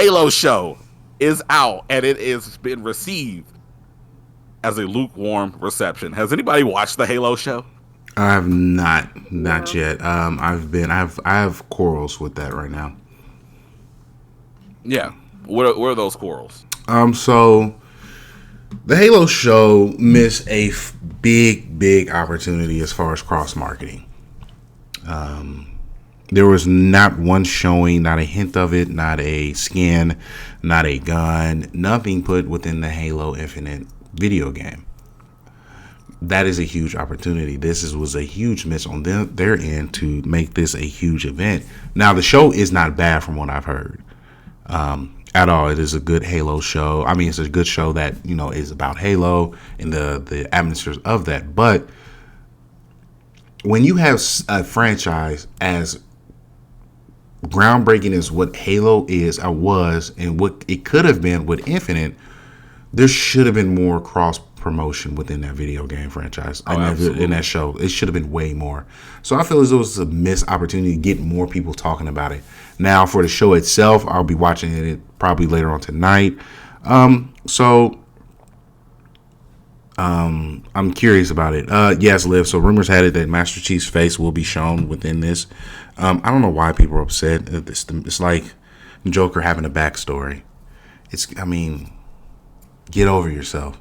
Halo show is out, and it has been received as a lukewarm reception. Has anybody watched the Halo show? I have not No. yet. I have quarrels with that right now. Yeah. What are those quarrels? So the Halo show missed a big opportunity as far as cross marketing. There was not one showing, not a hint of it, not a skin, not a gun, nothing put within the Halo Infinite video game. That is a huge opportunity. Was a huge miss on their end to make this a huge event. Now the show is not bad from what I've heard at all. It is a good Halo show. I mean, it's a good show that is about Halo and the atmospheres of that. But when you have a franchise as groundbreaking as what Halo is or was, and what it could have been with Infinite, there should have been more cross promotion within that video game franchise in that show. It should have been way more. So I feel as though it's a missed opportunity to get more people talking about it. Now for the show itself, I'll be watching it probably later on tonight. I'm curious about it. Yes, Liv. So rumors had it that Master Chief's face will be shown within this. I don't know why people are upset. It's like Joker having a backstory. I mean, get over yourself.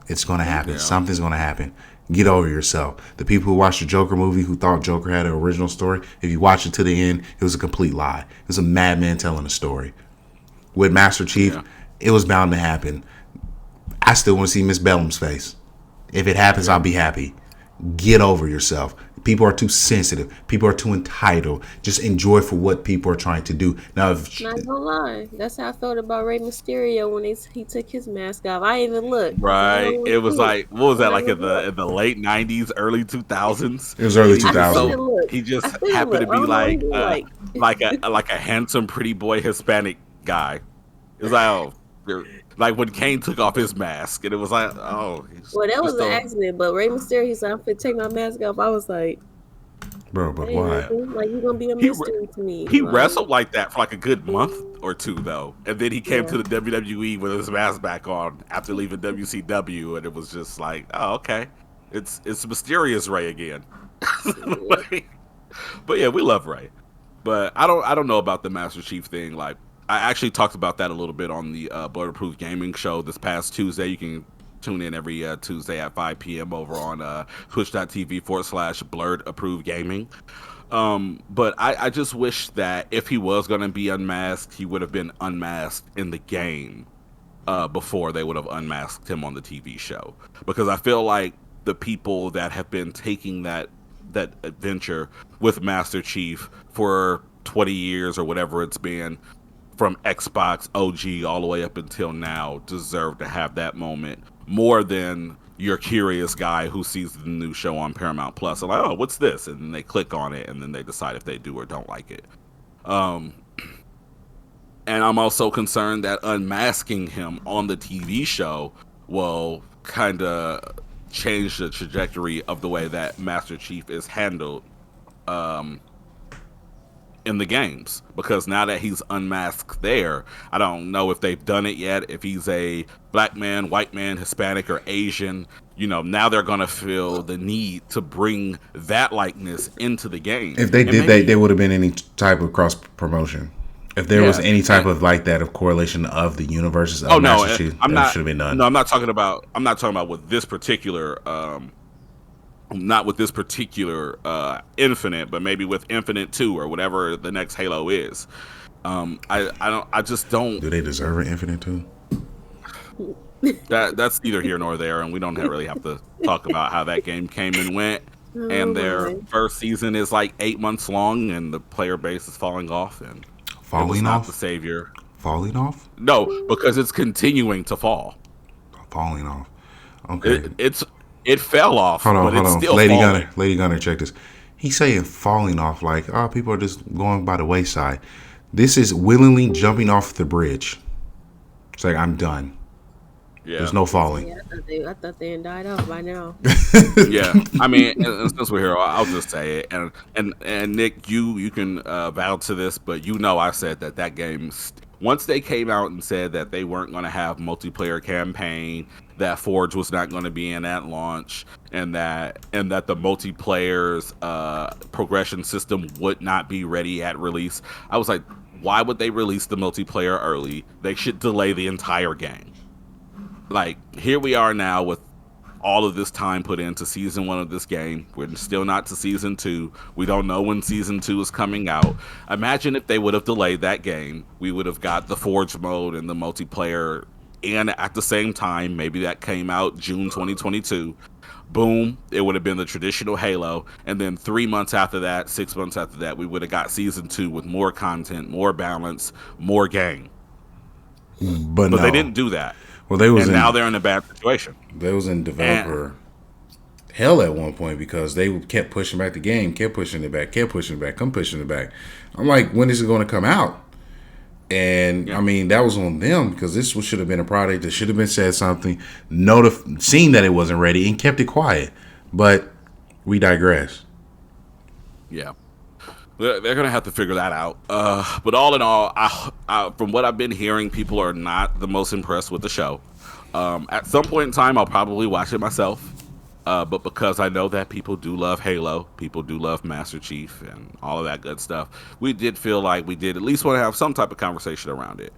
It's going to happen. Yeah. Something's going to happen. Get over yourself. The people who watched the Joker movie who thought Joker had an original story, if you watch it to the end, it was a complete lie. It was a madman telling a story. With Master Chief, it was bound to happen. I still want to see Miss Bellum's face. If it happens, I'll be happy. Get over yourself. People are too sensitive. People are too entitled. Just enjoy for what people are trying to do. Now, Not gonna lie, that's how I felt about Rey Mysterio when he took his mask off. I didn't even look. Right. It was like, what was that, like in the late 90s, early 2000s? It was early 2000s. So he just happened to be like a handsome, pretty boy Hispanic guy. It was like when Kane took off his mask, and it was like, oh. Well, that was an accident, but Rey Mysterio, he said, I'm going to take my mask off. I was like, bro, but why? Like, you're going to be a mystery to me. He wrestled like that for like a good month or two, though. And then he came to the WWE with his mask back on after leaving WCW, and it was just like, oh, okay. It's mysterious Rey again. But yeah, we love Rey. But I don't know about the Master Chief thing. Like, I actually talked about that a little bit on the Blerd Approved Gaming show this past Tuesday. You can tune in every Tuesday at 5 p.m. over on twitch.tv/Blerd Approved Gaming. But I just wish that if he was going to be unmasked, he would have been unmasked in the game before they would have unmasked him on the TV show. Because I feel like the people that have been taking that adventure with Master Chief for 20 years or whatever it's been, from Xbox OG all the way up until now, deserve to have that moment more than your curious guy who sees the new show on Paramount Plus and like, oh, what's this? And then they click on it and then they decide if they do or don't like it. And I'm also concerned that unmasking him on the TV show will kind of change the trajectory of the way that Master Chief is handled in the games, because now that he's unmasked there, I don't know if they've done it yet, if he's a black man, white man, Hispanic, or Asian. Now they're gonna feel the need to bring that likeness into the game. If they did that, there would have been any type of cross promotion. If there was any type of like that of correlation of the universes of Master Chief, that should have been done. No, I'm not talking about with this particular not with this particular Infinite, but maybe with Infinite 2 or whatever the next Halo is. I just don't. Do they deserve an Infinite 2? That's neither here nor there, and we don't really have to talk about how that game came and went. And their first season is like 8 months long, and the player base is falling off, and falling off. Not the savior. Falling off? No, because it's continuing to fall. Falling off. Okay. It fell off. Hold on. Still Lady Gunner, check this. He's saying falling off like, oh, people are just going by the wayside. This is willingly jumping off the bridge. It's like, I'm done. Yeah. There's no falling. Yeah, I thought they had died off by now. Yeah, I mean, and since we're here, I'll just say it. And Nick, you can vouch to this, but I said that game once they came out and said that they weren't going to have multiplayer campaign, that Forge was not going to be in at launch, and that the multiplayer's progression system would not be ready at release, I was like, why would they release the multiplayer early? They should delay the entire game. Like, here we are now with all of this time put into season 1 of this game. We're still not to season 2. We don't know when season 2 is coming out. Imagine if they would have delayed that game. We would have got the Forge mode and the multiplayer, and at the same time, maybe that came out June 2022. Boom, it would have been the traditional Halo, and then 3 months after that, 6 months after that, we would have got season 2 with more content, more balance, more game. But But no, they didn't do that. well, they was And in now they're in a bad situation. they was in developer hell at one point because they kept pushing back the game, kept pushing it back, kept pushing it back, come pushing it back. I'm like, when is it going to come out? And Yeah. I mean, that was on them because this should have been a product that should have been said something, seen that it wasn't ready, and kept it quiet. But we digress. Yeah. They're going to have to figure that out. But all in all, from what I've been hearing, people are not the most impressed with the show. At some point in time, I'll probably watch it myself. But because I know that people do love Halo, people do love Master Chief and all of that good stuff, we did feel like we did at least want to have some type of conversation around it.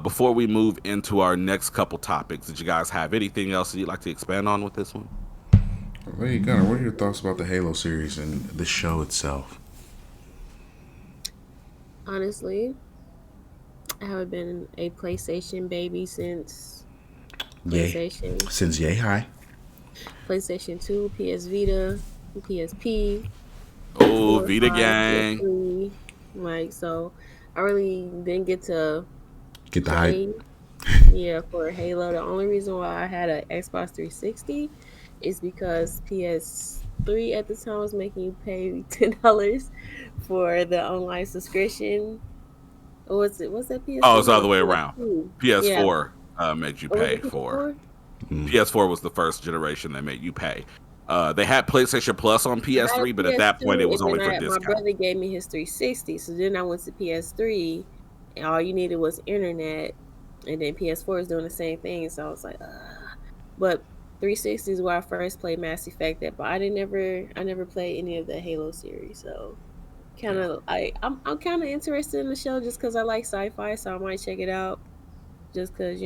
Before we move into our next couple topics, did you guys have anything else that you'd like to expand on with this one? Hey, Gunnar, what are your thoughts about the Halo series and the show itself? Honestly, I haven't been a PlayStation baby since PlayStation. Since Yay High. PlayStation 2, PS Vita, PSP, Oh, 4, Vita 5, Gang. PS3. Like, so I really didn't get to Get the hype. play, yeah, for Halo. The only reason why I had an Xbox 360 is because PS3 at the time was making you pay $10 for the online subscription. Or was it? Was that PS3? Oh, it's the No, other way around. PS2. Yeah. PS4 makes you Or was pay it for. PS4? PS4 was the first generation that made you pay. They had PlayStation Plus on I had a PS3, but at that point, it PS2, was and only then for my discount. brother gave me his 360. So then I went to PS3, and all you needed was internet, and then PS4 is doing the same thing. So I was like, ugh. But 360 is where I first played Mass Effect at, but I never played any of the Halo series. So kind of, I'm kind of interested in the show just because I like sci-fi, so I might check it out. Just because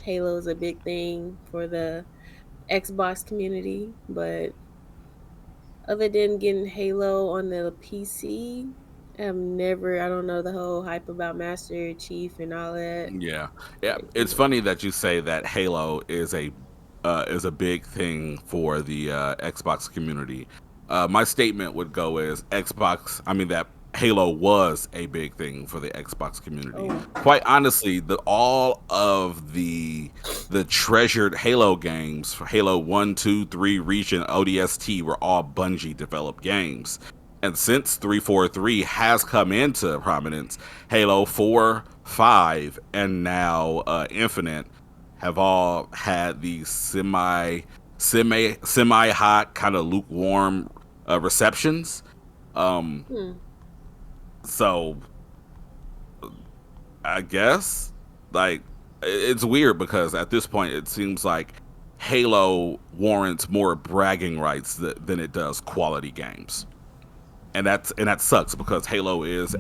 Halo is a big thing for the Xbox community, but other than getting Halo on the PC, I don't know the whole hype about Master Chief and all that. Yeah, yeah. Like, It's funny that you say that Halo is a big thing for the Xbox community. My statement would go as Xbox. I mean that Halo was a big thing for the Xbox community. oh, Quite honestly, all of the treasured Halo games, for Halo 1, 2, 3, Reach, and ODST were all Bungie developed games. And since 343 has come into prominence, Halo 4, 5, and now Infinite have all had these semi hot, kind of lukewarm receptions. Um, hmm. so I guess like it's weird because at this point it seems like Halo warrants more bragging rights than it does quality games, and that sucks because Halo is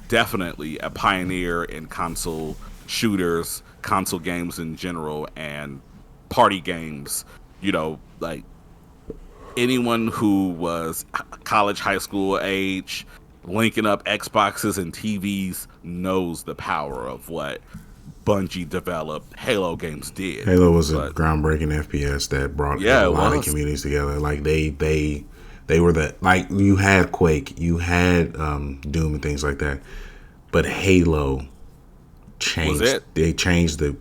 definitely a pioneer in console shooters, console games in general, and party games. Like anyone who was college, high school age, linking up Xboxes and TVs knows the power of what Bungie developed Halo games did. Halo was a But groundbreaking FPS that brought yeah, a it lot of was. communities together. Like they were the, like, you had Quake, you had Doom and things like that, but Halo changed. it. They changed the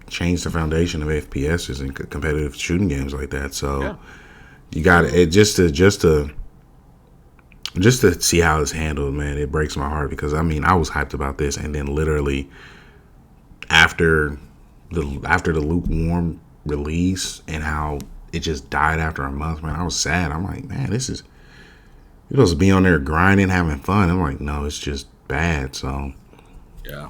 foundation of FPSs and competitive shooting games like that. So Yeah. you got it just to see how it's handled, man. It breaks my heart because I mean I was hyped about this, and then literally after the lukewarm release and how it just died after a month, man, I was sad. I'm like, man, this is, you're supposed to be on there grinding, having fun. I'm like, no, it's just bad. So Yeah.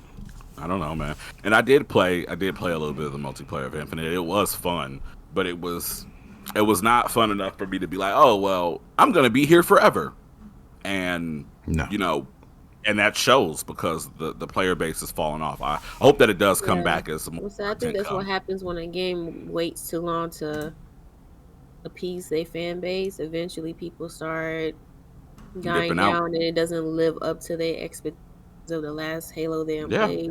I don't know, man. And I did play a little bit of the multiplayer of Infinite. It was fun, but it was not fun enough for me to be like, oh well, I'm gonna be here forever. And No. you know, and that shows because the player base is falling off. I hope that it does come Yeah. back as some more Well, so I think content that's what comes. happens when a game waits too long to appease their fan base. Eventually, people start dying Dipping out. down, and it doesn't live up to their expectations of the last Halo they Yeah. played.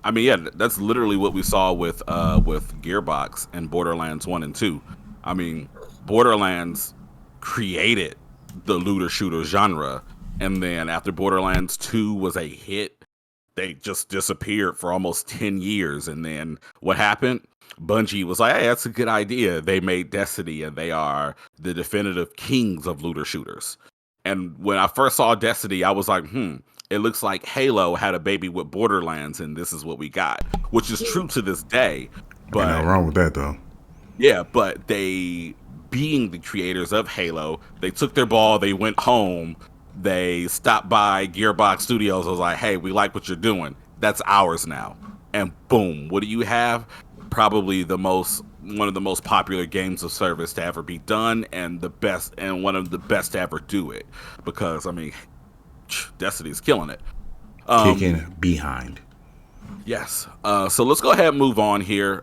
I mean, yeah, that's literally what we saw with Gearbox and Borderlands 1 and 2. I mean, Borderlands created the looter shooter genre, and then after Borderlands 2 was a hit, they just disappeared for almost 10 years. And then what happened? Bungie was like, hey, that's a good idea. They made Destiny, and they are the definitive kings of looter shooters. And when I first saw Destiny, I was like, it looks like Halo had a baby with Borderlands, and this is what we got, which is true to this day. Ain't nothing But wrong with that though. yeah, but they, being the creators of Halo, they took their ball, they went home, they stopped by Gearbox Studios. I was like, hey, we like what you're doing. That's ours now. And boom, what do you have? Probably one of the most popular games of service to ever be done, and the best, and one of the best to ever do it. Because I mean, Destiny's killing it. Kicking behind. Yes. So let's go ahead and move on here.